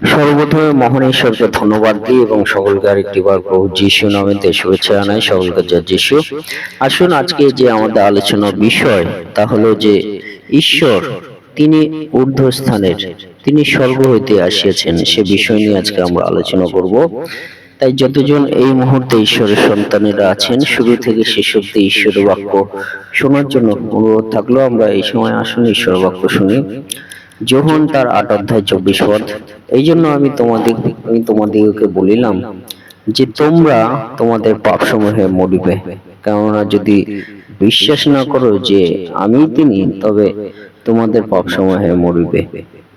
সর্বপ্রথমে মহান ঈশ্বরকে ধন্যবাদ দিই এবং সকলকে আরেকটিবার প্রভু যিশু নামেতে শুভেচ্ছা জানাই। সকলকে জয় যিশু। আসুন আজকে যে আমাদের আলোচনার বিষয় তা হলো যে ঈশ্বর তিনি ঊর্ধ্বস্থানের, তিনি স্বর্গ হইতে আসিয়াছেন, সে বিষয় নিয়ে আজকে আমরা আলোচনা করব। তাই যতজন এই মুহূর্তে ঈশ্বরের সন্তানেরা আছেন, শুরু থেকে শেষ অব্দি ঈশ্বরের বাক্য শোনার জন্য অনুরোধ থাকলো। আমরা এই সময় আসুন ঈশ্বরের বাক্য শুনি। যোহন তার 8 অধ্যায় 24 পদ। এই জন্য আমি তোমাদিগকে বলিলাম যে তোমরা তোমাদের পাপসমূহে মরিবে, কেননা যদি বিশ্বাস না করো যে আমি তিনি, তবে তোমাদের পাপসমূহে মরিবে।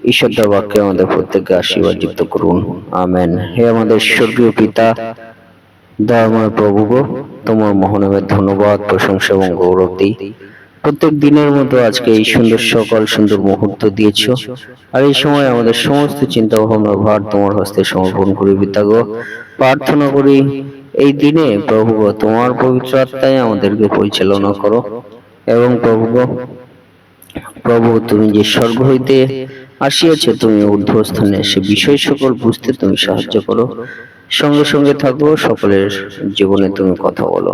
ঈশ্বর তার বাক্যে আমাদের প্রত্যেককে আশীর্বাদ যুক্ত করুন, আমেন। হে আমাদের স্বর্গীয় পিতা, দয়াময় প্রভু গো, তোমার মহানামের ধন্যবাদ, প্রশংসা এবং গৌরব দিই। প্রত্যেক দিনের মতো আজকে এই সুন্দর সকাল, সুন্দর মুহূর্ত দিয়েছ, আর এই সময় আমাদের সমস্ত চিন্তা ভাবনার ভার তোমার হস্তে সমর্পণ করি পিতা গো। প্রার্থনা করি এই দিনে প্রভু গো, তোমার পবিত্র আত্মায় আমাদেরকে পরিচালনা করো, এবং প্রভু গো, প্রভু তুমি যে স্বর্গ হইতে আসিয়াছ, তুমি ঊর্ধ্বস্থানে, সে বিষয় সকল বুঝতে তুমি সাহায্য করো। সঙ্গে সঙ্গে থাকো, সকলের জীবনে তুমি কথা বলো,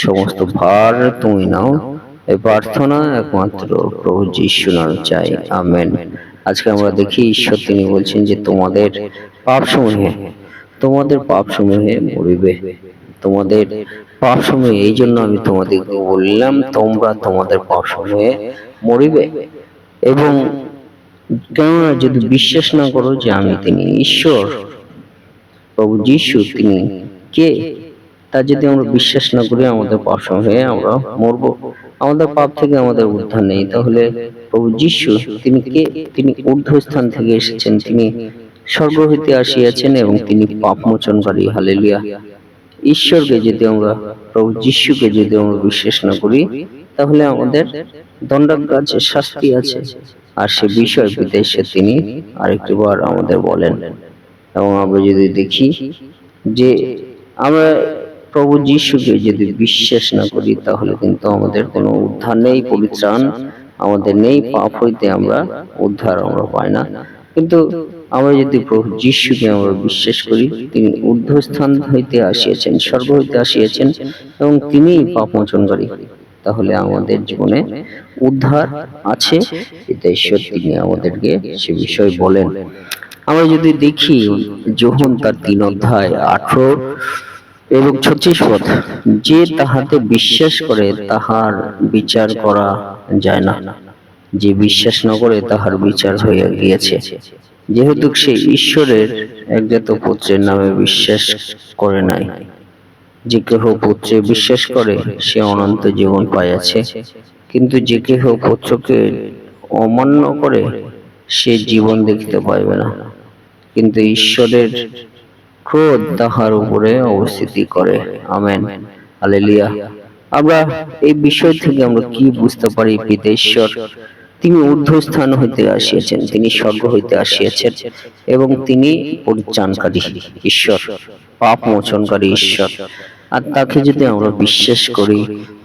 সমস্ত ভার তুমি নাও। এই প্রার্থনা একমাত্র প্রভু যিশু নামে চাই, আমেন। আজকে আমরা দেখি ঈশ্বর তিনি বলছেন যে তোমাদের পাপ সমূহে মরিবে, তোমাদের পাপ সমূহে। এই জন্য আমি তোমাদেরকে বললাম তোমরা তোমাদের পাপ সমূহে মরিবে। এবং কেননা যদি বিশ্বাস না করো যে আমি তিনি, ঈশ্বর প্রভু যিশু তিনি কে, তা যদি আমরা বিশ্বাস না করি, আমাদের পাপ সমূহে আমরা মরব, আমাদের পাপ থেকে আমাদের উদ্ধার নেই। তাহলে প্রভু যিশু তিনি কে? তিনি ঊর্ধ্বস্থান থেকে এসেছেন, তিনি স্বর্গ হইতে আসিয়াছেন এবং তিনি পাপ মোচনকারী। হালেলুয়া। ঈশ্বরকে যদি আমরা, প্রভু যিশুকে যদি আমরা বিশ্বাস না করি, তাহলে আমাদের দণ্ডাজ্ঞা আছে, শাস্তি আছে। আর সে বিষয় পিতা ঈশ্বর তিনি আরেকটিবার আমাদের বলেন। এবং আমরা যদি দেখি যে আমরা প্রভু যিশুকে যদি বিশ্বাস না করি, তাহলে কিন্তু আমাদের কোনো উদ্ধার নেই, পরিত্রাণ আমাদের নেই, পাপ হইতে আমরা উদ্ধার আমরা পাই না। কিন্তু আমরা যদি প্রভু যিশুকে আমরা বিশ্বাস করি, তিনি ঊর্ধ্বস্থান হইতে আসিয়াছেন, স্বর্গ হইতে আসিয়াছেন, এবং তিনি পাপ মোচনকারী, তাহলে আমাদের জীবনে উদ্ধার আছে। পিতা ঈশ্বর তিনি আমাদেরকে সে বিষয় বলেন। আমরা যদি দেখি যোহন তার 3 অধ্যায় 18 এবং 36 পদ, যে তাহাতে বিশ্বাস করে তাহার বিচার করা যায় না, যে বিশ্বাস না করে তাহার বিচার হইয়া গিয়েছে, যেহেতু সে ঈশ্বরের একজাত পুত্রের নামে বিশ্বাস করে নাই। যে কেহ পুত্রে বিশ্বাস করে সে অনন্ত জীবন পাইয়াছে, কিন্তু যে কেহ পুত্রকে অমান্য করে সে জীবন দেখিতে পাইবে না, কিন্তু ঈশ্বরের ক্রোধ তাহার উপরে অবস্থিতি করে। Amen, hallelujah. আমরা এই বিষয় থেকে আমরা কি বুঝতে পারি? পিতা ঈশ্বর তিনি ঊর্ধ্বস্থান হইতে আসিয়াছেন, তিনি স্বর্গ হইতে আসিয়াছেন, এবং তিনি পরিত্রাণকারী ঈশ্বর, পাপ মোচনকারী ঈশ্বর। আর তাকে যদি আমরা বিশ্বাস করি,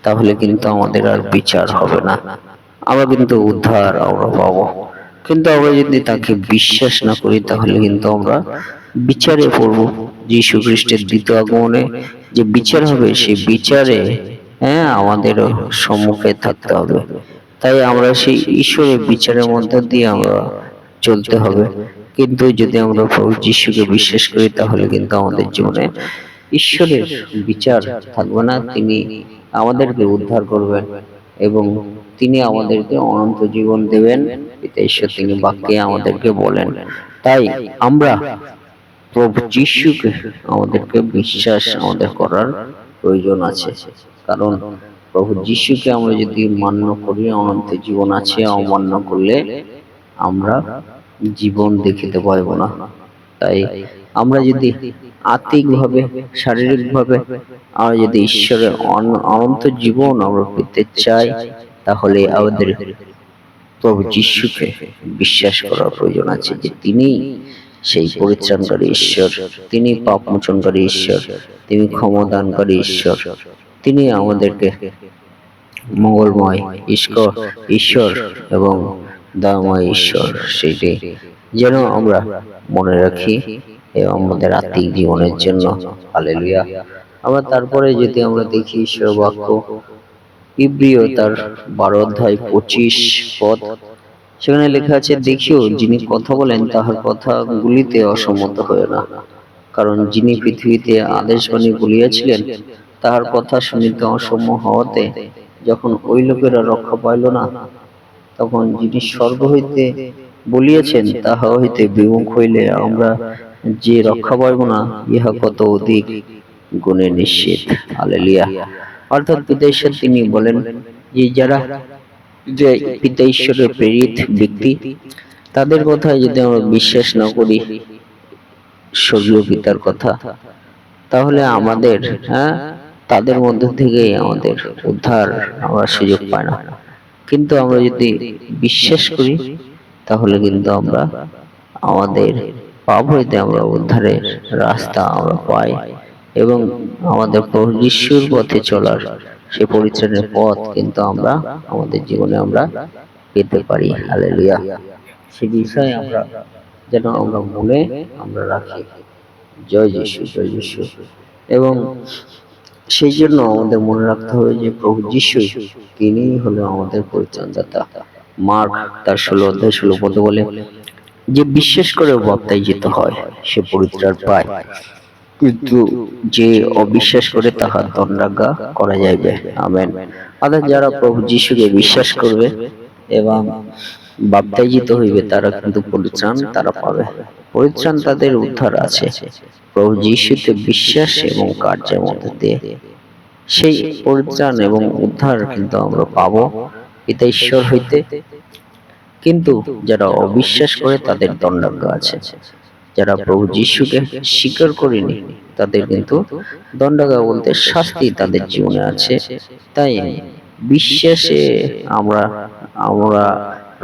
তাহলে কিন্তু আমাদের আর বিচার হবে না, আমরা কিন্তু উদ্ধার আমরা পাবো। কিন্তু আমরা যদি তাকে বিশ্বাস না করি, তাহলে কিন্তু আমরা বিচারে পড়ব। যীশু খ্রিস্টের দ্বিতীয় আগমনে যে বিচার হবে, সেই বিচারে আমাদের সম্মুখে থাকতে হবে। তাই আমরা সেই ঈশ্বরের বিচারের মধ্যে দিয়ে আমরা চলতে হবে। কিন্তু যদি আমরা প্রভু যিশুকে বিশ্বাস করি, তাহলে কিন্তু আমাদের জীবনে ঈশ্বরের বিচার থাকবে না, তিনি আমাদেরকে উদ্ধার করবেন এবং তিনি আমাদেরকে অনন্ত জীবন দেবেন। পিতা ঈশ্বর তিনি বাক্যে আমাদেরকে বলেন। তাই আমরা প্রভু যিশুকে আমাদেরকে বিশ্বাস আমাদের করার প্রয়োজন আছে, কারণ প্রভু যিশুকে আমরা যদি মান্য করি, অনন্ত জীবন আছে, অমান্য করলে আমরা জীবন দেখিতে পাইব না। তাই আমরা যদি আত্মিকভাবে, শারীরিকভাবে আমরা যদি ঈশ্বরের অনন্ত জীবন আমরা পেতে চাই, তাহলে আমাদের প্রভু যিশুকে বিশ্বাস করার প্রয়োজন আছে যে তিনি সেই পরিত্রাণকারী ঈশ্বর, তিনি পাপ মোচনকারী ঈশ্বর, তিনি ক্ষমাদানকারী ঈশ্বর, তিনি আমাদেরকে মঙ্গলময় ঈশ্বর এবং দয়াময় ঈশ্বর। সেটি যেন আমরা মনে রাখি এবং আমাদের আত্মিক জীবনের জন্য। হালেলুয়া। আমরা তারপরে যদি আমরা দেখি ঈশ্বর বাক্য ইব্রিয় তার 12 অধ্যায় 25 পদ, সেখানে লেখা আছে, দেখিও যিনি কথা বলেন তাহার কথাগুলিতে অসম্মত হয় না, কারণ যিনি পৃথিবীতে আদেশবাণী বলিয়াছিলেন তাহার কথা শুনিতে অসম্মত হওয়াতে যখন ওই লোকেরা রক্ষা পাইল না, তখন যিনি স্বর্গ হইতে বলিয়াছেন তাহা হইতে বিমুখ হইলে আমরা যে রক্ষা পাইব না, ইহা কত অধিক গুণে নিশ্চিত। হালেলুয়া। অর্থাৎ পিতা ঈশ্বর তিনি বলেন যে যারা যে পিতা ঈশ্বরের প্রেরিত ব্যক্তি, তাদের কথা যদি আমরা বিশ্বাস না করি, স্বর্গীয় পিতার কথা, তাহলে আমাদের তাদের মধ্য থেকেই আমাদের উদ্ধার আমরা সুযোগ পাই না। কিন্তু আমরা যদি বিশ্বাস করি, তাহলে কিন্তু আমরা আমাদের পাপ হইতে আমরা উদ্ধারের রাস্তা আমরা পাই এবং আমাদের প্রভু যিশুর পথে চলার সে পরিত্রাণের পথ কিন্তু আমরা আমাদের জীবনে আমরা পেতে পারি। হালেলুয়া। সে বিষয়ে আমরা যেন আমরা মনে আমরা রাখি। জয় যিশু, জয় যিশু। এবং সেই জন্য আমাদের মনে রাখতে হবে যে প্রভু যিশু তিনি হলো আমাদের পরিত্রাণদাতা। মার্ক তার 16 অধ্যায় 16 পদে বলে, যে বিশ্বাস করে বাপ্তাইজিত হয় সে পরিত্রাণ পায়, কিন্তু যে অবিশ্বাস করে তাহার দণ্ডাজ্ঞা করা যাইবে। আমেন। অর্থাৎ যারা প্রভু যিশুকে বিশ্বাস করবে এবং বাপ্তাইজিত হইবে, তারা কিন্তু পরিত্রাণ তারা পাবে। পরিত্রাণ তাদের উদ্ধার আছে প্রভু যিশুতে বিশ্বাস এবং কার্যের মধ্যে দিয়ে। সেই পরিত্রাণ এবং উদ্ধার কিন্তু আমরা পাবো পিতা ঈশ্বর হইতে। কিন্তু যারা অবিশ্বাস করে তাদের দণ্ডাজ্ঞা আছে। যারা প্রভু যিশুকে স্বীকার করেনি তাদের কিন্তু দণ্ডাজ্ঞা বলতে শাস্তি তাদের জীবনে আছে। তাই বিশ্বাসে আমরা আমরা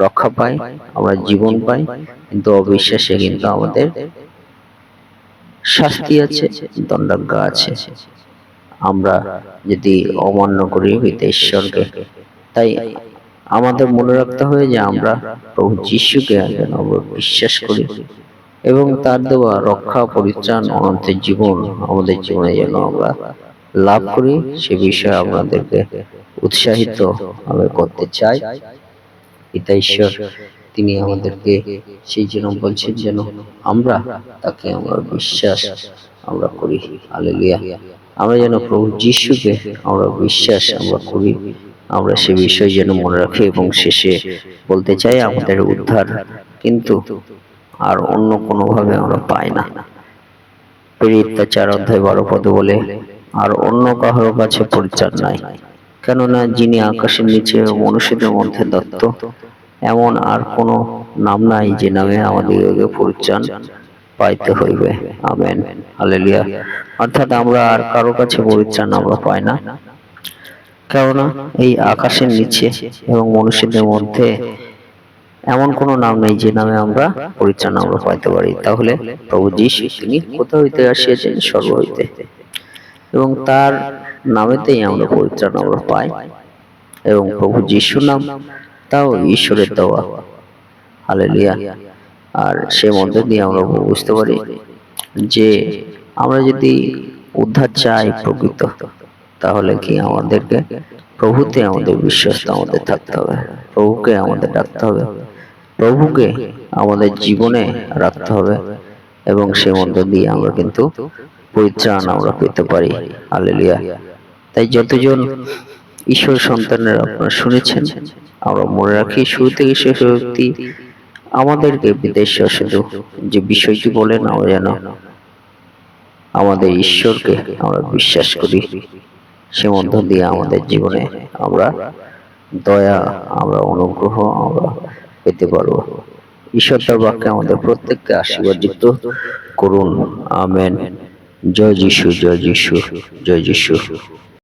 রক্ষা পাই, আমরা জীবন পাই, কিন্তু অবিশ্বাসে কিন্তু আমাদের শাস্তি আছে, দণ্ডাজ্ঞা আছে। আমরা যদি অমান্য করি পিতা ঈশ্বরকে, তাই আমাদের মনে রাখতে হবে যে আমরা প্রভু যিশুকে যেন আমরা বিশ্বাস করি এবং তার দেওয়া রক্ষা, পরিত্রাণ, অনন্তের জীবন আমাদের জীবনে যেন আমরা লাভ করি, সে বিষয়ে আপনাদেরকে উৎসাহিত আমি করতে চাই। পিতা ঈশ্বর তিনি আমাদেরকে সেই জন্য বলছেন যেন আমরা তাকে আমরা বিশ্বাস আমরা করি। হালেলুয়া। আমরা যেন প্রভু যিশুকে আমরা বিশ্বাস আমরা করি, আমরা সে বিষয় যেন মনে রাখি। এবং শেষে বলতে চাই আমাদের উদ্ধার কিন্তু আর অন্য কোনোভাবে আমরা পাই না। প্রেরিত 4 অধ্যায় 12 পদে বলে, আর অন্য কাহার কাছে পরিত্রাণ নাই, কেননা যিনি আকাশের নিচে মনুষ্যদের মধ্যে দত্ত এমন আর কোনো নাম নাই যে নামে আমাদেরকে পরিত্রাণ পাইতে হইবে। আমেন। হালেলুয়া। অর্থাৎ আমরা আর কারো কাছে পরিত্রাণ আমরা পাই না, কেননা এই আকাশের নিচে এবং মনুষ্যদের মধ্যে এমন কোনো নাম নেই যে নামে আমরা পরিত্রাণ আমরা পাইতে পারি। তাহলে প্রভু যিশু তিনি কোথা হইতে আসিয়াছেন? স্বর্গ হইতে, এবং তার নামেতেই আমরা পরিত্রাণ আমরা পাই। এবং প্রভু যিশুর নাম তাও ঈশ্বরের দেওয়া। হালেলুয়া। আর সে মধ্যে দিয়ে আমরা বুঝতে পারি যে আমরা যদি উদ্ধার চাই প্রকৃত, তাহলে কি আমাদেরকে প্রভুতে আমাদের বিশ্বাস আমাদের থাকতে হবে, প্রভুকে আমাদের ডাকতে হবে, প্রভুকে আমাদের জীবনে রাখতে হবে, এবং সে মধ্য দিয়ে আমরা কিন্তু পরিত্রাণ আমরা পেতে পারি। হালেলুয়া। তাই যতজন ঈশ্বর সন্তানের আপনারা শুনেছেন, আমরা মনে রাখি শুরু থেকে শেষ অবধি আমাদেরকে বিদেশ শুধু যে বিষয়টি বলেন, আমরা যেন আমাদের ঈশ্বরকে আমরা বিশ্বাস করি, সে মধ্য দিয়ে আমাদের জীবনে আমরা দয়া, আমরা অনুগ্রহ আমরা পেতে পারবো। ঈশ্বর তার বাক্যে আমাদের প্রত্যেককে আশীর্বাদিত করুন। আমেন। জয় যিশু, জয় যিশু, জয় যিশু।